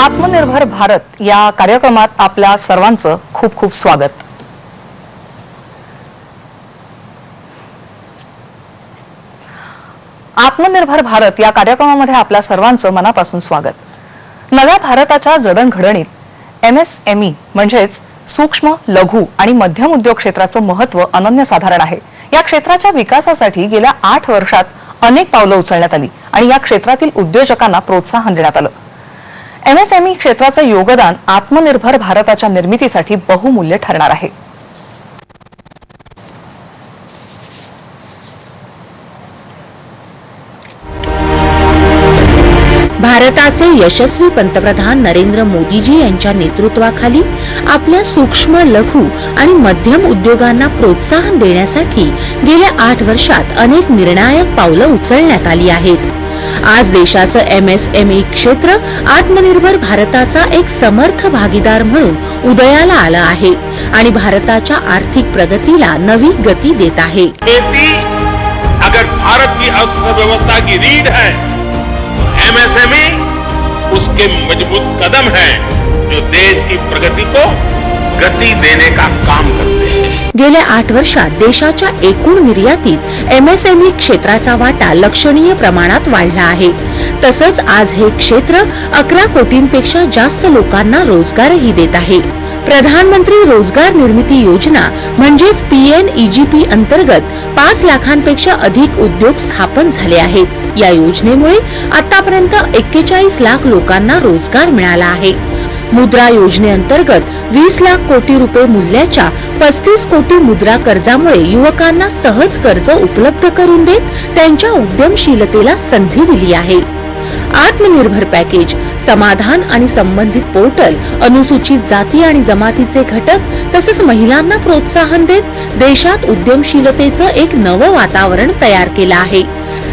आत्मनिर्भर भारत या कार्यक्रमात आपल्या सर्वांचं खूप खूप स्वागत। आत्मनिर्भर भारत या कार्यक्रमामध्ये आपल्या सर्वांचं मनापासून स्वागत। नव्या भारताच्या जडणघडणीत एमएसएमई म्हणजेच सूक्ष्म, लघु आणि मध्यम उद्योग क्षेत्राचं महत्त्व अनन्यसाधारण आहे। या क्षेत्राच्या विकासासाठी गेल्या 8 वर्षात अनेक पावलं उचलण्यात आली आणि या क्षेत्रातील उद्योजकांना प्रोत्साहन देण्यात आलं। एमएसएमई क्षेत्राचं योगदान आत्मनिर्भर भारताच्या निर्मितीसाठी बहुमूल्य ठरणार आहे। भारताचे यशस्वी पंतप्रधान नरेंद्र मोदीजी यांच्या नेतृत्वाखाली आपल्या सूक्ष्म, लघु आणि मध्यम उद्योगांना प्रोत्साहन देण्यासाठी गेल्या 8 वर्षात अनेक निर्णायक पावलं उचलण्यात आली आहेत। आज देशाचं एमएसएमई क्षेत्र आत्मनिर्भर भारताचा एक समर्थ भागीदार म्हणून उदयाला आलं आहे आणि भारताच्या आर्थिक प्रगतीला नवी गती देत आहे। खेती अगर भारत की अर्थव्यवस्था की रीढ़ है, एमएसएमई उसके मजबूत कदम है जो देश की प्रगति को गति देने का काम करते हैं। गेल्या 8 वर्षात देशाच्या एकूण निर्यातीत एमएसएमई क्षेत्राचा वाटा लक्षणीय प्रमाणात वाढला आहे। तसंच आज हे क्षेत्र 11 कोटींपेक्षा जास्त लोकांना रोजगारही देत आहे। प्रधानमंत्री रोजगार निर्मिती योजना म्हणजेच पीएनईजीपी अंतर्गत 5 लाखांपेक्षा अधिक उद्योग स्थापन झाले आहेत। या योजनेमुळे आतापर्यंत 41 लाख लोकांना रोजगार मिळाला आहे। मुद्रा योजनेअंतर्गत 20 लाख कोटी रुपये मूल्याच्या 35 कोटी मुद्रा कर्जामुळे युवकांना सहज कर्ज उपलब्ध करून देत त्यांच्या उद्यमशीलतेला संधी दिली आहे। आत्मनिर्भर पॅकेज, समाधान आणि संबंधित पोर्टल, अनुसूचित जाती आणि जमातीचे घटक तसेच महिलांना प्रोत्साहन देत देशात उद्यमशीलतेचं एक नवं वातावरण तयार केलं आहे।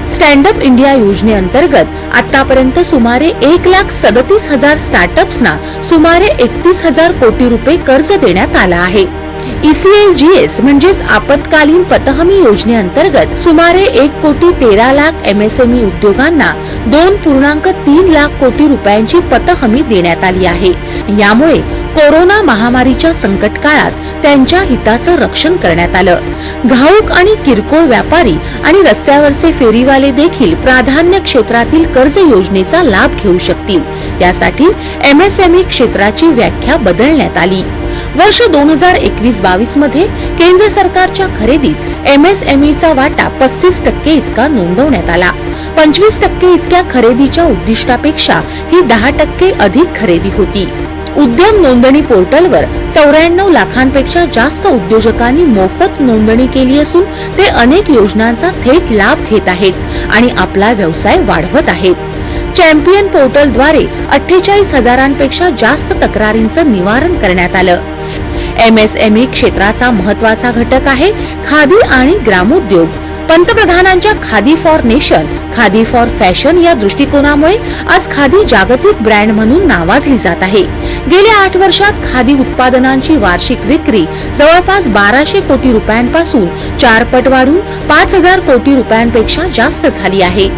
स्टँड अप इंडिया योजनेअंतर्गत आतापर्यंत सुमारे 1,37,000 स्टार्टअप्सना सुमारे 31,000 कोटी रुपये कर्ज देण्यात आलं आहे। ECLGS म्हणजेच आपत्कालीन पतहमी योजनेअंतर्गत सुमारे 1,13 लाख एमएसएमई उद्योगांना 2.3 लाख कोटी रुपयांची पतहमी देण्यात आली आहे। यामुळे कोरोना महामारीच्या संकट काळात त्यांच्या हिताचं रक्षण करण्यात आलं। घाऊक आणि किरकोळ व्यापारी आणि रस्त्यावरचे फेरीवाले देखील प्राधान्य क्षेत्रातील कर्ज योजनेचा लाभ घेऊ शकतील। यासाठी एमएसएमई क्षेत्राची व्याख्या बदलण्यात आली। वर्ष 2021-22 मध्ये केंद्र सरकारच्या खरेदीत एमएसएमईचा वाटा 35% इतका नोंदवण्यात आला। 25% इतक्या खरेदीच्या उद्दिष्टापेक्षा ही 10% अधिक खरेदी होती। उद्यम नोंदणी पोर्टलवर 94 लाखांपेक्षा जास्त उद्योजकांनी मोफत नोंदणी केली असून ते अनेक योजनांचा थेट लाभ घेत आहेत आणि आपला व्यवसाय वाढवत आहेत। चॅम्पियन पोर्टलद्वारे 48,000पेक्षा जास्त तक्रारींचं निवारण करण्यात आलं। एमएसएमई क्षेत्राचा महत्त्वाचा घटक आहे खादी आणि ग्रामोद्योग। पंतप्रधानांच्या khadi for nation, khadi for fashion या दृष्टिकोनामुळे आज खादी जागतिक ब्रँड म्हणून नावाजली जात आहे। गेल्या 8 वर्षात खादी उत्पादनांची वार्षिक विक्री जवळपास 1200 कोटी रुपयांपासून 4 पट वाढून 5,000 कोटी रुपयांपेक्षा जास्त झाली आहे।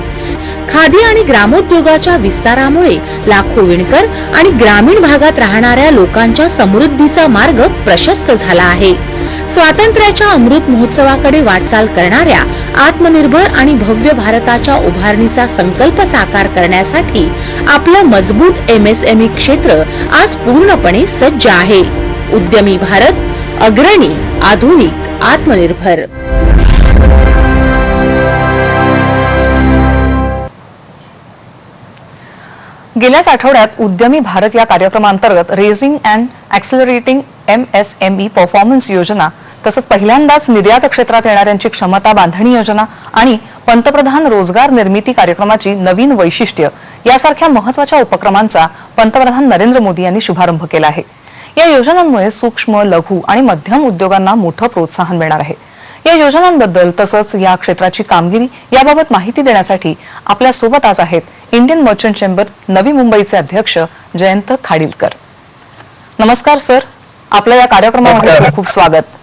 खादी आणि ग्रामोद्योगाच्या विस्तारामुळे लाखो विणकर आणि ग्रामीण भागात राहणाऱ्या लोकांच्या समृद्धीचा मार्ग प्रशस्त झाला आहे। स्वातंत्र्याच्या अमृत महोत्सवाकडे वाटचाल करणाऱ्या आत्मनिर्भर आणि भव्य भारताच्या उभारणीचा संकल्प साकार करण्यासाठी आपलं मजबूत एमएसएमई क्षेत्र आज पूर्णपणे सज्ज आहे। उद्यमी भारत, अग्रणी, आधुनिक, आत्मनिर्भर। गेल्याच आठवड्यात उद्यमी भारत या कार्यक्रमांतर्गत रेझिंग अँड ॲक्सिलरेटिंग एमएसएमई परफॉर्मन्स योजना तसंच पहिल्यांदाच निर्यात क्षेत्रात येणाऱ्यांची क्षमता बांधणी योजना आणि पंतप्रधान रोजगार निर्मिती कार्यक्रमाची नवीन वैशिष्ट्य यासारख्या महत्त्वाच्या उपक्रमांचा पंतप्रधान नरेंद्र मोदी यांनी शुभारंभ केला आहे। या योजनांमुळे सूक्ष्म, लघु आणि मध्यम उद्योगांना मोठं प्रोत्साहन मिळणार आहे। या योजनांबद्दल तसंच या क्षेत्राची कामगिरी याबाबत माहिती देण्यासाठी आपल्या सोबत आज आहेत इंडियन मर्चंट चेंबर नवी मुंबईचे अध्यक्ष जयंत खाडीलकर। नमस्कार सर, आपल्या या कार्यक्रमामध्ये खूप खूप स्वागत।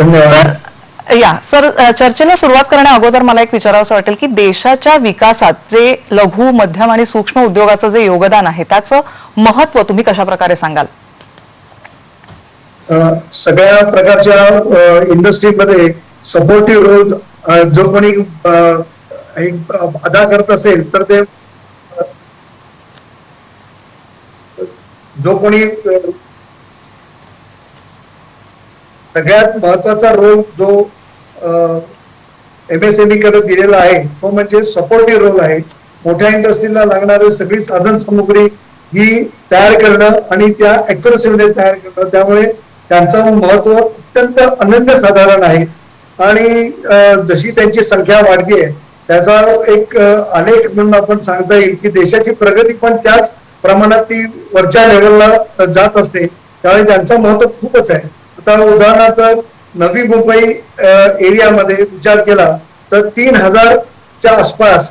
सर, या सर, चर्चेला सुरुवात करण्या अगोदर मला एक विचारावंसं वाटेल की देशाच्या विकासात जे लघु मध्यम आणि सूक्ष्म उद्योगाचं जे योगदान आहे त्याचं महत्व तुम्ही कशा प्रकारे सांगाल? सगळ्या प्रकारच्या इंडस्ट्रीमध्ये सपोर्टिव्ह रोल जो कोणी अदा करत असेल तर ते जो कोणी सगळ्यात महत्वाचा रोल जो MSME कडे दिलेला आहे तो म्हणजे सपोर्टिव्ह रोल आहे. मोठ्या इंडस्ट्रीला लागणारी सगळी साधन सामुग्री ही तयार करणं आणि त्या ऍक्युरसीमध्ये तयार करणं, त्यामुळे त्यांचं महत्व अत्यंत अनन्यसाधारण आहे. आणि जशी त्यांची संख्या वाढतीये त्याचा एक अनेक म्हणून आपण सांगता येईल की देशाची प्रगती पण त्याच प्रमाणात ती वरच्या लेवलला जात असते, त्यामुळे त्यांचं महत्व खूपच आहे. आता उदाहरणार्थ नवी मुंबई एरियामध्ये विचार केला तर 3000च्या आसपास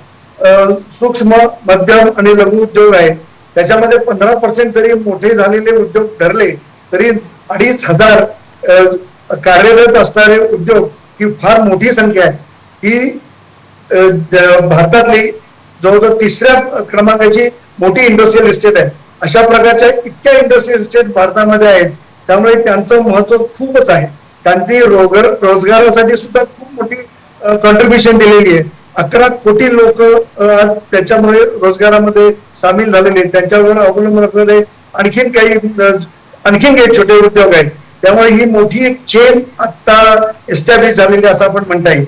सूक्ष्म मध्यम आणि लघु उद्योग आहेत. त्याच्यामध्ये 15% जरी मोठे झालेले उद्योग धरले तरी 2500 कार्यरत असणारे उद्योग ही फार मोठी संख्या आहे. ही भारतातली जवळजवळ 3ऱ्या क्रमांकाची मोठी इंडस्ट्रियल इस्टेट आहे. अशा प्रकारच्या इतक्या इंडस्ट्रियल इस्टेट भारतामध्ये आहेत, त्यामुळे त्यांचं महत्व खूपच आहे. त्यांनी रोजगारासाठी सुद्धा खूप मोठी कॉन्ट्रीब्युशन दिलेली आहे. 11 कोटी लोक आज त्याच्यामुळे रोजगारामध्ये सामील झालेले आहेत. त्यांच्यावर अवलंबून असलेले आणखीन काही छोटे उद्योग आहेत. त्यामुळे ही मोठी एक चेन आता एस्टॅब्लिश झालेली असं आपण म्हणता येईल.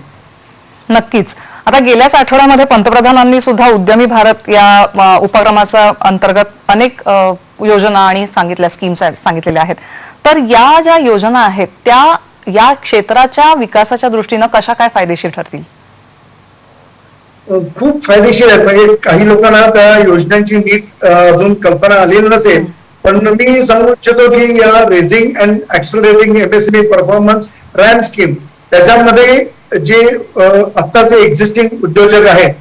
नक्कीच. आता गेल्याच आठवड्यामध्ये पंतप्रधानांनी सुद्धा उद्यमी भारत या उपक्रमाचा अंतर्गत अनेक योजना आणि स्कीम्स सांगितलेल्या आहेत. तर या ज्या योजना आहेत त्या या क्षेत्राच्या विकासाच्या दृष्टीनं कशा काय फायदेशीर ठरतील? खूप फायदेशीर आहेत. म्हणजे काही लोकांना त्या योजनांची नीट अजून कल्पना आलेली नसेल, पण मी सांगू इच्छितो की या raising and accelerating MSME performance RAMP scheme त्याच्यामध्ये जे आत्ताचे एक्झिस्टिंग उद्योजक आहेत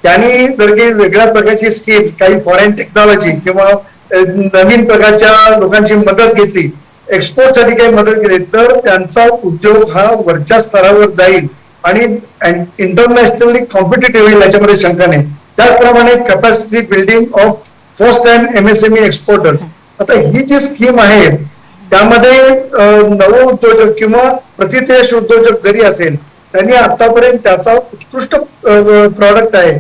त्यांनी जर काही वेगळ्या प्रकारची स्कीम, काही फॉरेन टेक्नॉलॉजी किंवा नवीन प्रकारच्या लोकांची मदत घेतली, एक्सपोर्टसाठी काही मदत केली तर त्यांचा उद्योग हा वरच्या स्तरावर जाईल आणि इंटरनॅशनली कॉम्पिटेटिव्ह होईल याच्यामध्ये शंका नाही. त्याचप्रमाणे capacity building of first time MSME exporters. आता ही जी स्कीम आहे त्यामध्ये नव उद्योजक किंवा प्रतिदेश उद्योजक जरी असेल त्यांनी आतापर्यंत त्याचा उत्कृष्ट प्रॉडक्ट आहे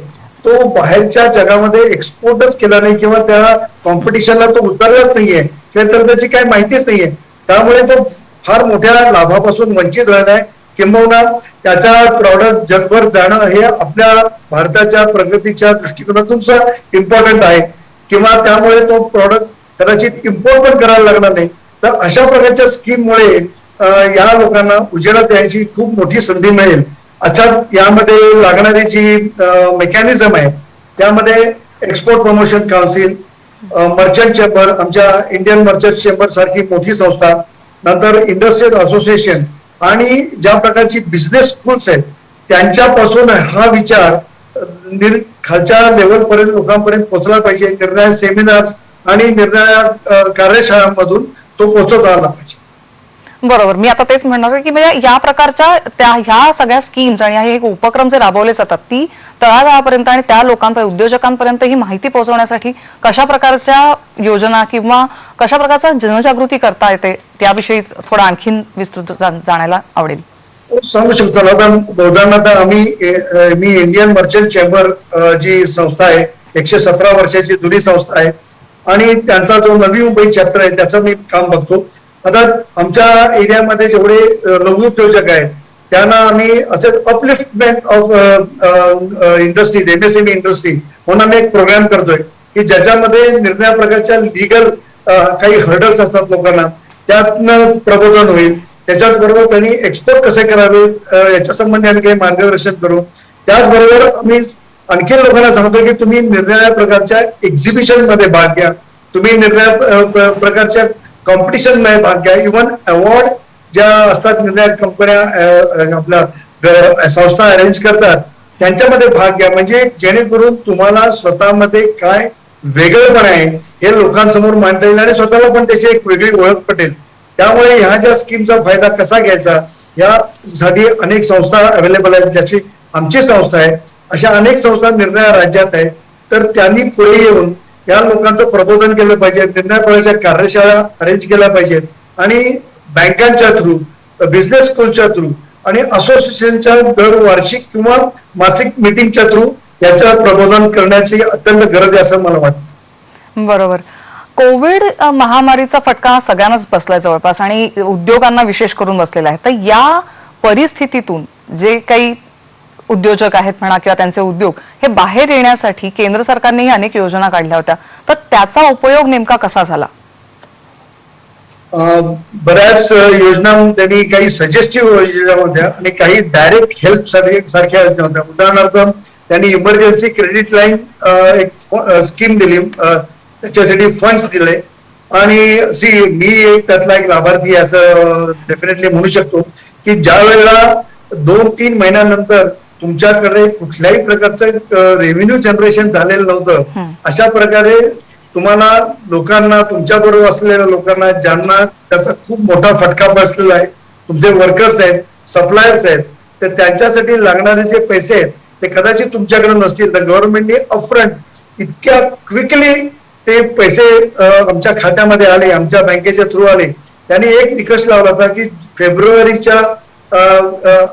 तो बाहेरच्या जगामध्ये एक्सपोर्टच केला नाही किंवा त्या कॉम्पिटिशनला तो उतरलाच नाहीये किंवा तर त्याची काही माहितीच नाहीये, त्यामुळे तो फार मोठ्या लाभापासून वंचित राहिला आहे. किंबहुना त्याचा प्रॉडक्ट जगभर जाणं हे आपल्या भारताच्या प्रगतीच्या दृष्टिकोनातून इम्पॉर्टंट आहे किंवा त्यामुळे तो प्रॉडक्ट कदाचित इम्पोर्ट पण करायला लागणार नाही. तर अशा प्रकारच्या स्कीममुळे या लोकांना उजेडात यायची खूप मोठी संधी मिळेल. अच्छा, यामध्ये लागणारी जी मेकॅनिझम आहे त्यामध्ये export promotion council, merchant chamber, आमच्या इंडियन मर्चंट चेंबर सारखी मोठी संस्था, नंतर इंडस्ट्रियल असोसिएशन आणि ज्या प्रकारची बिझनेस स्कूल्स आहेत त्यांच्यापासून हा विचार खालच्या लेवलपर्यंत लोकांपर्यंत पोहोचला पाहिजे. निर्णय सेमिनार्स आणि निर्णय कार्यशाळांमधून तो पोहोचवता आला पाहिजे. बरोबर. मी आता तेच म्हणणार आहे की म्हणजे या प्रकारच्या ह्या सगळ्या स्कीम्स आणि हे उपक्रम जे राबवले जातात ती तळागाळापर्यंत आणि त्या लोकांपर्यंत, उद्योजकांपर्यंत ही माहिती पोहोचवण्यासाठी कशा प्रकारच्या योजना किंवा कशा प्रकारचा जनजागृती करता येते त्याविषयी थोडं आणखीन विस्तृत जाणायला आवडेल. सांगू शकतो. उदाहरणार्थ मी इंडियन मर्चंट चेंबर जी संस्था आहे 117 वर्षाची जुनी संस्था आहे आणि त्यांचा जो नवी मुंबई चॅप्टर आहे त्याचं मी काम बघतो. आता आमच्या एरियामध्ये जेवढे लघु उद्योजक आहेत त्यांना आम्ही असे upliftment of industries, MSME industry म्हणून आम्ही एक प्रोग्राम करतोय की ज्याच्यामध्ये निर्णया प्रकारच्या लिगल काही हर्डल्स असतात लोकांना, त्यातनं प्रबोधन होईल. त्याच्याचबरोबर त्यांनी एक्सपोर्ट कसे करावे याच्या संबंधी आम्ही काही मार्गदर्शन करू. त्याचबरोबर आम्ही आणखी लोकांना सांगतो की तुम्ही निरनिराळ्या प्रकारच्या एक्झिबिशन मध्ये भाग घ्या, तुम्ही निरनिराळ्या प्रकारच्या कॉम्पिटिशन मध्ये भाग घ्या. इव्हन अवॉर्ड ज्या असतात निर्णायक कंपन्या आपल्या संस्था अरेंज करतात त्यांच्यामध्ये भाग घ्या, म्हणजे जेणेकरून तुम्हाला स्वतःमध्ये काय वेगळेपण आहे हे लोकांसमोर मांडता येईल आणि स्वतःला पण त्याची एक वेगळी ओळख पटेल. त्यामुळे ह्या ज्या स्कीमचा फायदा कसा घ्यायचा यासाठी अनेक संस्था अवेलेबल आहेत, ज्याची आमची संस्था आहे. अशा अनेक संस्था निर्णय राज्यात आहेत. तर त्यांनी पुढे येऊन या लोकांचं प्रबोधन केलं पाहिजे, निर्णय फळाच्या कार्यशाळा अरेंज केल्या पाहिजेत आणि बँकांच्या थ्रू, बिझनेस स्कूलच्या थ्रू आणि असोसिएशनच्या दर वार्षिक किंवा मासिक मीटिंगच्या थ्रू याचं प्रबोधन करण्याची अत्यंत गरज आहे असं मला वाटतं. बरोबर. कोविड महामारीचा फटका सगळ्यांनाच बसलाय जवळपास आणि उद्योगांना विशेष करून बसलेला आहे. तर या परिस्थितीतून जे काही उद्योजक आहेत म्हणा किंवा त्यांचे उद्योग हे बाहेर येण्यासाठी केंद्र सरकारनेही अनेक योजना काढल्या होत्या, तर त्याचा उपयोग नेमका कसा झाला? बऱ्याच योजना त्यांनी काही सजेस्टिव्ह योजना होत्या आणि काही डायरेक्ट हेल्प सारख्या योजना होत्या. उदाहरणार्थ त्यांनी इमर्जन्सी क्रेडिट लाईन एक स्कीम दिली, त्याच्यासाठी फंड्स दिले आणि मी एक त्यातला एक लाभार्थी असं डेफिनेटली म्हणू शकतो की ज्या वेळेला 2-3 महिन्यानंतर तुमच्याकडे कुठल्याही प्रकारचं रेव्हेन्यू जनरेशन झालेलं नव्हतं, अशा प्रकारे तुम्हाला लोकांना, तुमच्या बरोबर असलेल्या लोकांना ज्यांना त्याचा खूप मोठा फटका बसलेला आहे, तुमचे वर्कर्स आहेत, सप्लायर्स आहेत, तर त्यांच्यासाठी लागणारे जे पैसे आहेत ते कदाचित तुमच्याकडे नसतील, तर गव्हर्नमेंटने अपफ्रंट इतक्या क्विकली ते पैसे आमच्या खात्यामध्ये आले, आमच्या बँकेच्या थ्रू आले. त्यांनी एक निकष लावला होता की फेब्रुवारीच्या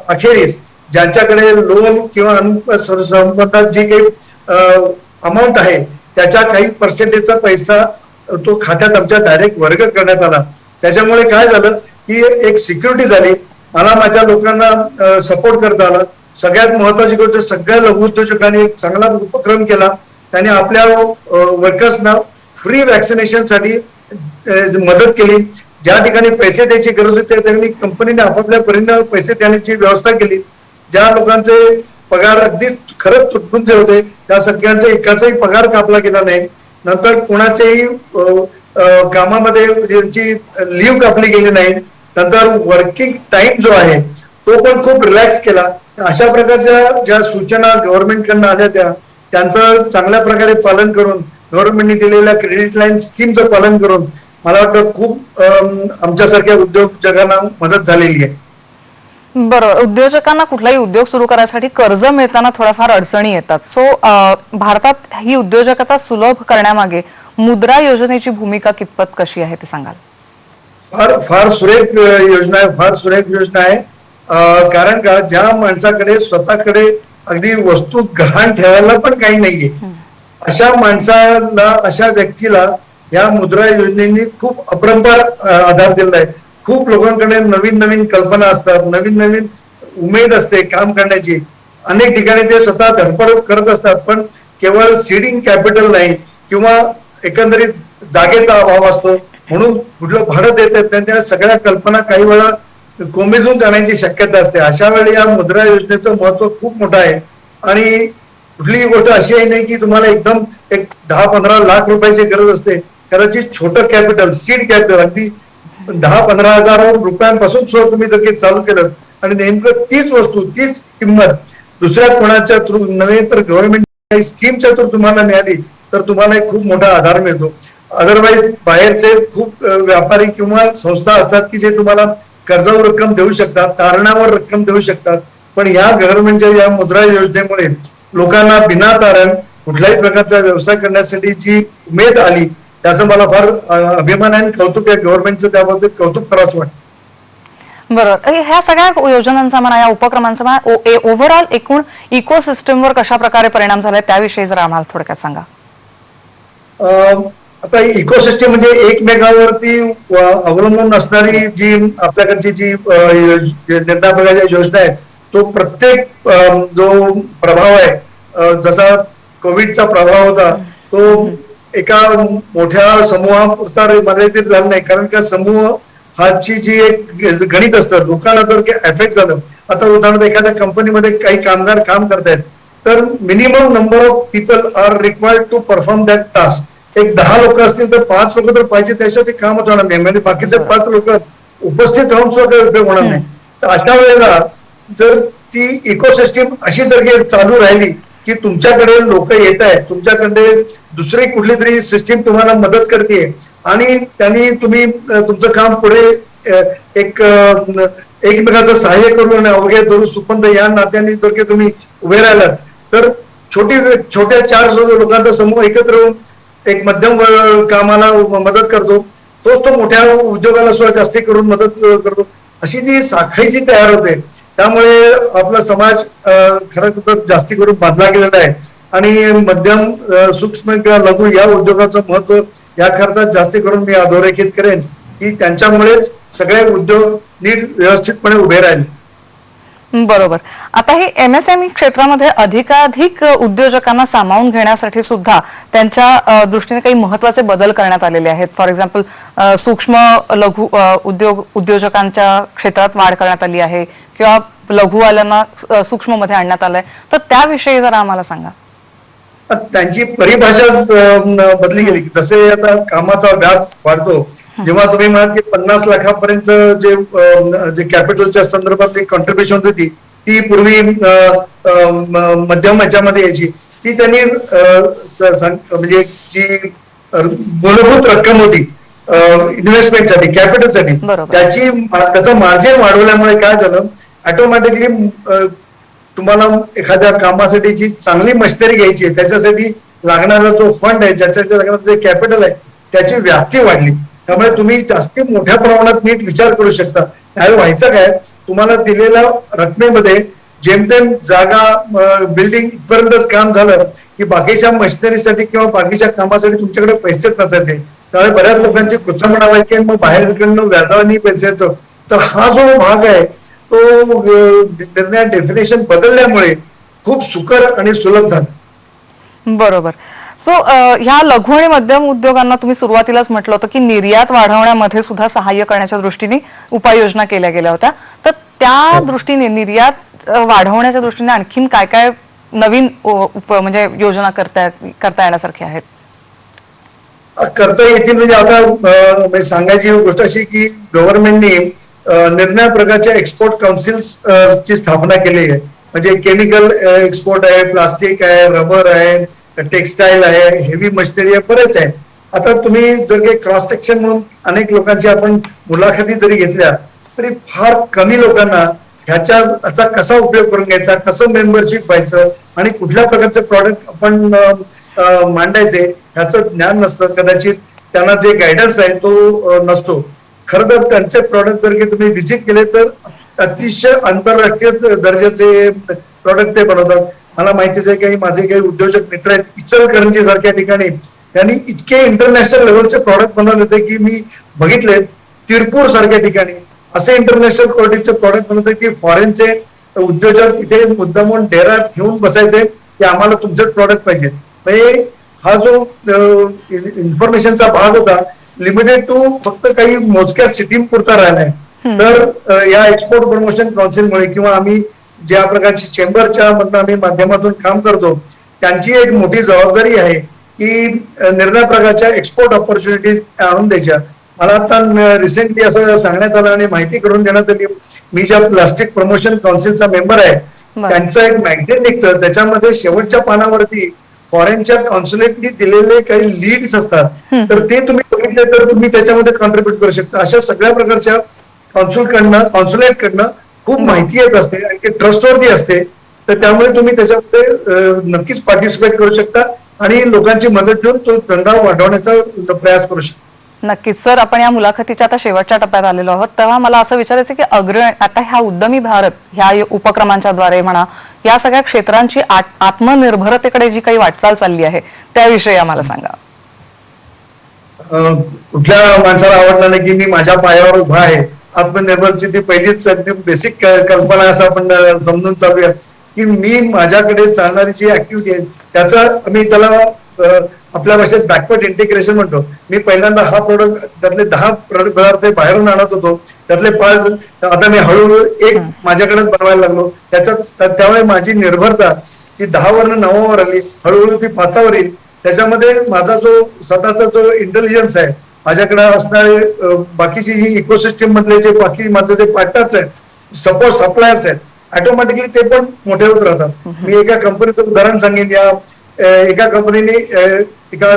अखेरीस ज्यांच्याकडे लोन किंवा संबंधात जी काही अमाऊंट आहे त्याच्या काही पर्सेंटेजचा पैसा तो खात्यात आमच्या डायरेक्ट वर्ग करण्यात आला. त्याच्यामुळे काय झालं की एक सिक्युरिटी झाली, मला माझ्या लोकांना सपोर्ट करता आला. सगळ्यात महत्वाची गोष्ट, सगळ्या लघु उद्योजकांनी एक चांगला उपक्रम केला. त्यांनी आपल्या वर्कर्सना फ्री वॅक्सिनेशन साठी मदत केली. ज्या ठिकाणी पैसे द्यायची गरज होती त्यांनी कंपनीने आपापल्या परीने पैसे देण्याची व्यवस्था केली. ज्या लोकांचे पगार अगदी खरंच तुटपुंजे होते त्या सगळ्यांचा एकाचाही पगार कापला गेला नाही. नंतर कोणाच्याही कामामध्ये ज्यांची लीव्ह कापली गेली नाही. नंतर वर्किंग टाइम जो आहे तो पण खूप रिलॅक्स केला. अशा प्रकारच्या ज्या सूचना गव्हर्नमेंटकडनं आल्या त्यांचं चांगल्या प्रकारे पालन करून, गव्हर्नमेंटने दिलेल्या क्रेडिट लाईन स्कीमचं पालन करून मला वाटतं खूप आमच्यासारख्या उद्योजकांना मदत झालेली आहे. बरोबर. उद्योजकांना कुठलाही उद्योग सुरू करायसाठी कर्ज मिळताना थोड्याफार अडचणी येतात. सो भारतात ही उद्योजकता सुलभ करण्यामागे मुद्रा योजनेची भूमिका कितपत कशी आहे ते सांगाल? फार सुरेख योजना आहे, फार सुरेख योजना आहे. कारण का ज्या माणसाकडे स्वतःकडे अगदी वस्तू गहाण ठेवायला पण काही नाहीये, अशा माणसाला, अशा व्यक्तीला या मुद्रा योजनेने खूप अपरंपार आधार दिला आहे. खूप लोकांकडे नवीन नवीन कल्पना असतात, नवीन नवीन उमेद असते काम करण्याची. अनेक ठिकाणी ते स्वतः धडपड करत असतात, पण केवळ सीडिंग कॅपिटल नाही किंवा एकंदरीत जागेचा अभाव असतो म्हणून कुठलं भाडं देतात, त्यांच्या सगळ्या कल्पना काही वेळा कोमेजून जाण्याची शक्यता असते. अशा वेळी या मुद्रा योजनेचं महत्व खूप मोठं आहे. आणि कुठलीही गोष्ट अशी आहे नाही की तुम्हाला एकदम एक 10-15 लाख रुपयाची गरज असते. कदाचित छोटं कॅपिटल, सीड कॅपिटल, अगदी 10-15 हजार रुपयांपासून सुद्धा तुम्ही जर काही चालू केलं आणि नेमकं तीच वस्तू, तीच किंमत दुसऱ्या कोणाच्या थ्रू नव्हे तर गव्हर्नमेंट स्कीमच्या थ्रू तुम्हाला मिळाली तर तुम्हाला एक खूप मोठा आधार मिळतो. अदरवाईज बाहेरचे खूप व्यापारी किंवा संस्था असतात की जे तुम्हाला कर्जावर रक्कम देऊ शकतात, तारणावर रक्कम देऊ शकतात, पण या गव्हर्नमेंटच्या या मुद्रा योजनेमुळे लोकांना बिना तारण कुठल्याही प्रकारचा व्यवसाय करण्यासाठी जी उमेद आली त्याचं मला फार अभिमान आहे, कौतुक आहे. गव्हर्नमेंटचं त्याबद्दल कौतुक करावंच वाटतं. बरोबर. ह्या सगळ्या योजनांचा म्हणा, या उपक्रमांचा म्हणा, ओव्हरऑल एकूण इकोसिस्टमवर कशा प्रकारे परिणाम झालाय त्याविषयी जरा आम्हाला थोडक्यात सांगा. आता इकोसिस्टम म्हणजे एकमेकावरती अवलंबून असणारी जी आपल्याकडची जी निर्णय योजना आहे तो प्रत्येक जो प्रभाव आहे, जसा कोविडचा प्रभाव होता तो एका मोठ्या समूहापुरता मर्यादित झाला नाही. कारण का समूह हाची जी एक गणित असतं, लोकांना जर एफेक्ट झालं, आता उदाहरणार्थ एखाद्या कंपनीमध्ये काही कामगार काम करतायत तर minimum number of people are required to perform that task. एक 10 लोक असतील तर 5 लोक तर पाहिजे, त्याशिवाय ते कामच होणार नाही. म्हणजे बाकीचे 5 लोक उपस्थित राहून सुद्धा काही उपयोग होणार नाही. तर अशा वेळेला जर ती इकोसिस्टम अशी जर चालू राहिली की तुमच्याकडे लोक येत आहेत, तुमच्याकडे दुसरी कुठली तरी सिस्टीम तुम्हाला मदत करते आणि त्यांनी तुम्ही तुमचं काम पुढे एकमेकाचं सहाय्य करून अवघे धरून सुपंथ या नात्याने जर की तुम्ही उभे राहिलात तर छोट्या 4 लोकांचा समूह एकत्र येऊन एक मध्यम कामाला मदत करतो, तोच तो मोठ्या उद्योगाला सुद्धा जास्ती करून मदत करतो. अशी जी साखळी जी तयार होते त्यामुळे आपला समाज खरं तर जास्ती करून बांधला गेलेला आहे आणि मध्यम सूक्ष्म किंवा लघु या उद्योगाचं महत्व याकरता जास्ती करून मी अधोरेखित करेन की त्यांच्यामुळेच सगळे उद्योग नीट व्यवस्थितपणे उभे राहिले. बरोबर. आता हे MSME क्षेत्रामध्ये अधिकाधिक उद्योजकांना सामावून घेण्यासाठी सुद्धा त्यांच्या दृष्टीने काही महत्वाचे बदल करण्यात आलेले आहेत. फॉर एक्झाम्पल सूक्ष्म लघु उद्योजकांच्या क्षेत्रात वाढ करण्यात आली आहे किंवा लघुवाल्यांना सूक्ष्म मध्ये आणण्यात आलंय, तर त्याविषयी जरा आम्हाला सांगा. त्यांची परिभाषाच बदली गेली. जसे आता कामाचा व्याप वाढतो, जेव्हा तुम्ही म्हणाल की 50 लाखापर्यंत जे कॅपिटलच्या संदर्भात कॉन्ट्रीब्युशन होती ती पूर्वी मध्यम ह्याच्यामध्ये यायची, ती त्यांनी म्हणजे जी मूलभूत रक्कम होती इन्व्हेस्टमेंटसाठी कॅपिटलसाठी त्याचं मार्जिन वाढवल्यामुळे काय झालं, ऑटोमॅटिकली तुम्हाला एखाद्या कामासाठी जी चांगली मशिनरी घ्यायची आहे त्याच्यासाठी लागणारा जो फंड आहे, ज्याच्यासाठी लागणारं जे कॅपिटल आहे त्याची व्याप्ती वाढली. त्यामुळे तुम्ही जास्ती मोठ्या प्रमाणात नीट विचार करू शकता. त्यावेळी व्हायचं काय, तुम्हाला दिलेल्या रकमेमध्ये जेमतेम जागा बिल्डिंग इथपर्यंतच काम झालं की बाकीच्या मशिनरीसाठी किंवा बाकीच्या कामासाठी तुमच्याकडे पैसेच नसायचे. त्यामुळे बऱ्याच लोकांची कुचंबणा व्हायची आणि मग बाहेरकडनं व्याजाने पैसे येतो. तर हा जो भाग आहे तो निर्णय डेफिनेशन बदलल्यामुळे खूप सुकर आणि सुलभ झालं. बरोबर. सो ह्या लघु आणि मध्यम उद्योगांना तुम्ही सुरुवातीलाच म्हटलं होतं की निर्यात वाढवण्यामध्ये सुद्धा सहाय्य करण्याच्या दृष्टीने उपाययोजना केल्या गेल्या होत्या, तर त्या दृष्टीने निर्यात वाढवण्याच्या दृष्टीने आणखीन काय काय नवीन म्हणजे योजना करता येण्यासारख्या आहेत? करता येतील म्हणजे आता सांगायची गोष्ट अशी की गव्हर्नमेंटने निर्णय प्रकारच्या एक्सपोर्ट काउन्सिल्स ची स्थापना केली आहे. म्हणजे केमिकल एक्सपोर्ट आहे, प्लास्टिक आहे, रबर आहे, टेक्सटाईल आहे, हेवी मशिनरी आहे, बरेच आहे. आता तुम्ही जर काही क्रॉस सेक्शन म्हणून अनेक लोकांची आपण मुलाखती जरी घेतल्या तरी फार कमी लोकांना ह्याचा कसा उपयोग करून घ्यायचा, कसं मेंबरशिप व्हायचं आणि कुठल्या प्रकारचे प्रॉडक्ट आपण मांडायचे ह्याचं ज्ञान नसतं. कदाचित त्यांना जे गायडन्स आहे तो नसतो. खरं तर त्यांचे प्रॉडक्ट जर की तुम्ही व्हिजिट केले तर अतिशय आंतरराष्ट्रीय दर्जाचे प्रॉडक्ट ते बनवतात. मला माहितीच आहे की माझे काही उद्योजक मित्र आहेत इचलकरंजी सारख्या ठिकाणी, त्यांनी इतके इंटरनॅशनल लेवलचे प्रॉडक्ट बनवले होते की मी बघितले. तिरपूर सारख्या ठिकाणी असे इंटरनॅशनल क्वालिटीचे प्रॉडक्ट बनवते की फॉरेनचे उद्योजक इथे मुद्दामून डेरा घेऊन बसायचे की आम्हाला तुमचेच प्रॉडक्ट पाहिजे. म्हणजे हा जो इन्फॉर्मेशनचा भाग होता लिमिटेड टू फक्त काही मोजक्या सिटी पुरता राहिलाय. तर या एक्सपोर्ट प्रमोशन काउन्सिलमुळे किंवा आम्ही ज्या प्रकारची चेंबरच्या मधून आम्ही माध्यमातून काम करतो त्यांची एक मोठी जबाबदारी आहे की निर्णय प्रकारच्या एक्सपोर्ट ऑपॉर्च्युनिटीज आणून द्यायच्या. मला आता रिसेंटली असं सांगण्यात आलं आणि माहिती करून देण्यात आली, मी ज्या प्लास्टिक प्रमोशन काउन्सिलचा मेंबर आहे त्यांचं एक मॅगझिन निघतं, त्याच्यामध्ये शेवटच्या पानावरती फॉरेनच्या कॉन्सुलेटनी दिलेले काही लीड्स असतात, तर ते तुम्ही बघितले तर तुम्ही त्याच्यामध्ये कॉन्ट्रीब्युट करू शकता. अशा सगळ्या प्रकारच्या कॉन्सुलेट कडनं खूप माहिती येत असते आणि ते ट्रस्टवरती असते. तर त्यामुळे तुम्ही त्याच्यामध्ये नक्कीच पार्टिसिपेट करू शकता आणि लोकांची मदत घेऊन तो धंदा वाढवण्याचा प्रयास करू शकता. नक्कीच सर, आपण या मुलाखतीच्या आता शेवटच्या टप्प्यात आलेलो आहोत, तेव्हा मला असं विचारायचं की आता ह्या उद्यमी भारत ह्या उपक्रमांच्या द्वारे म्हणा या सगळ्या क्षेत्रांची आत्मनिर्भरतेकडे जी काही वाटचाल चालली आहे त्याविषयी आम्हाला सांगा. कुठल्या माणसाला आवडणार नाही की मी माझ्या पायावर उभा आहे. आत्मनिर्भरची ती पहिलीच बेसिक कल्पना असं आपण समजून चालूया की मी माझ्याकडे चालणारी जी ऍक्टिव्हिटी आहे त्याचं आम्ही त्याला आपल्या भाषेत बॅकवर्ड इंटिग्रेशन म्हणतो. मी पहिल्यांदा हा प्रोडक्ट त्यातले 10 पदार्थ बाहेरून आणत होतो, त्यातले 5 आता मी हळूहळू एक माझ्याकडेच बनवायला लागलो. त्यामुळे माझी निर्भरता ती 10 वरनं 9 वर आली, हळूहळू ती 5 वर येईल. त्याच्यामध्ये माझा जो स्वतःचा जो इंटेलिजन्स आहे, माझ्याकडे असणारे बाकीची जी इकोसिस्टीम मधले जे बाकी माझं जे पार्टनर्स आहेत, सपोर्ट सप्लायर्स आहेत, ऑटोमॅटिकली ते पण मोठे होत राहतात. मी एका कंपनीचं उदाहरण सांगेन. या एका कंपनीने एका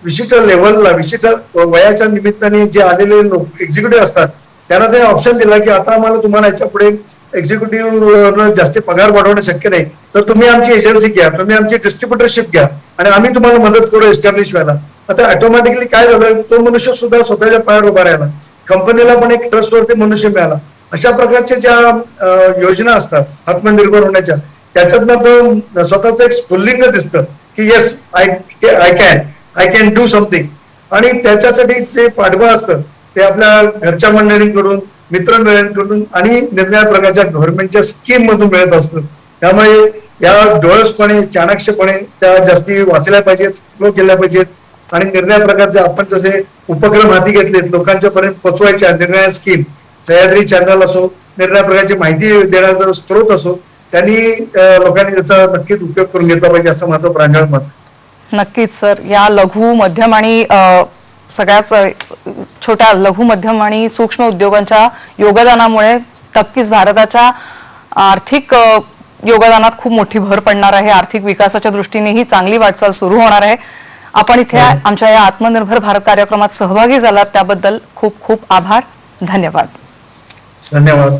विशिष्ट लेवलला विशिष्ट वयाच्या निमित्ताने जे आलेले लोक एक्झिक्युटिव्ह असतात त्यांना ते ऑप्शन दिला की आता आम्हाला तुम्हाला याच्या पुढे एक्झिक्युटिव्ह जास्त पगार वाढवणं शक्य नाही, तर तुम्ही आमची एजन्सी घ्या, तुम्ही आमची डिस्ट्रीब्युटरशिप घ्या आणि आम्ही तुम्हाला मदत करू एस्टॅब्लिश व्हायला. आता ऑटोमॅटिकली काय झालं, तो मनुष्य सुद्धा स्वतःच्या पायावर उभा राहिला, कंपनीला पण एक ट्रस्टवरती मनुष्य मिळाला. अशा प्रकारच्या ज्या योजना असतात आत्मनिर्भर होण्याच्या, त्याच्यातनं तो स्वतःच एक स्फुल्लिंग दिसतं की yes I can do something. आणि त्याच्यासाठी जे पाठबळ असतं ते आपल्या घरच्या मंडळींकडून, मित्रमंडळींकडून आणि निर्णया प्रकारच्या गव्हर्नमेंटच्या स्कीम मधून मिळत असतं. त्यामुळे या डोळसपणे चाणक्षपणे त्या जास्ती वाचल्या पाहिजेत, फ्लो केल्या पाहिजेत आणि निर्णया प्रकारचे आपण जसे उपक्रम हाती घेतलेत लोकांच्या पर्यंत पोहोचवायच्या निर्णया स्कीम, सह्याद्री चॅनल असो, निर्णया प्रकारची माहिती देण्याचा स्रोत असो, त्यांनी लोकांनी त्याचा नक्कीच उपयोग करून घेतला पाहिजे असं माझं प्रांजळ मत. नक्कीच सर, या लघु मध्यम आणि सगळ्याच छोट्या लघु मध्यम आणि सूक्ष्म उद्योगांच्या योगदानामुळे नक्कीच भारताच्या आर्थिक योगदानात खूप मोठी भर पडणार आहे. आर्थिक विकासाच्या दृष्टीनेही चांगली वाटचाल सुरू होणार आहे. आपण इथे आमच्या या आत्मनिर्भर भारत कार्यक्रमात सहभागी झालात त्याबद्दल खूप खूप आभार. धन्यवाद. धन्यवाद.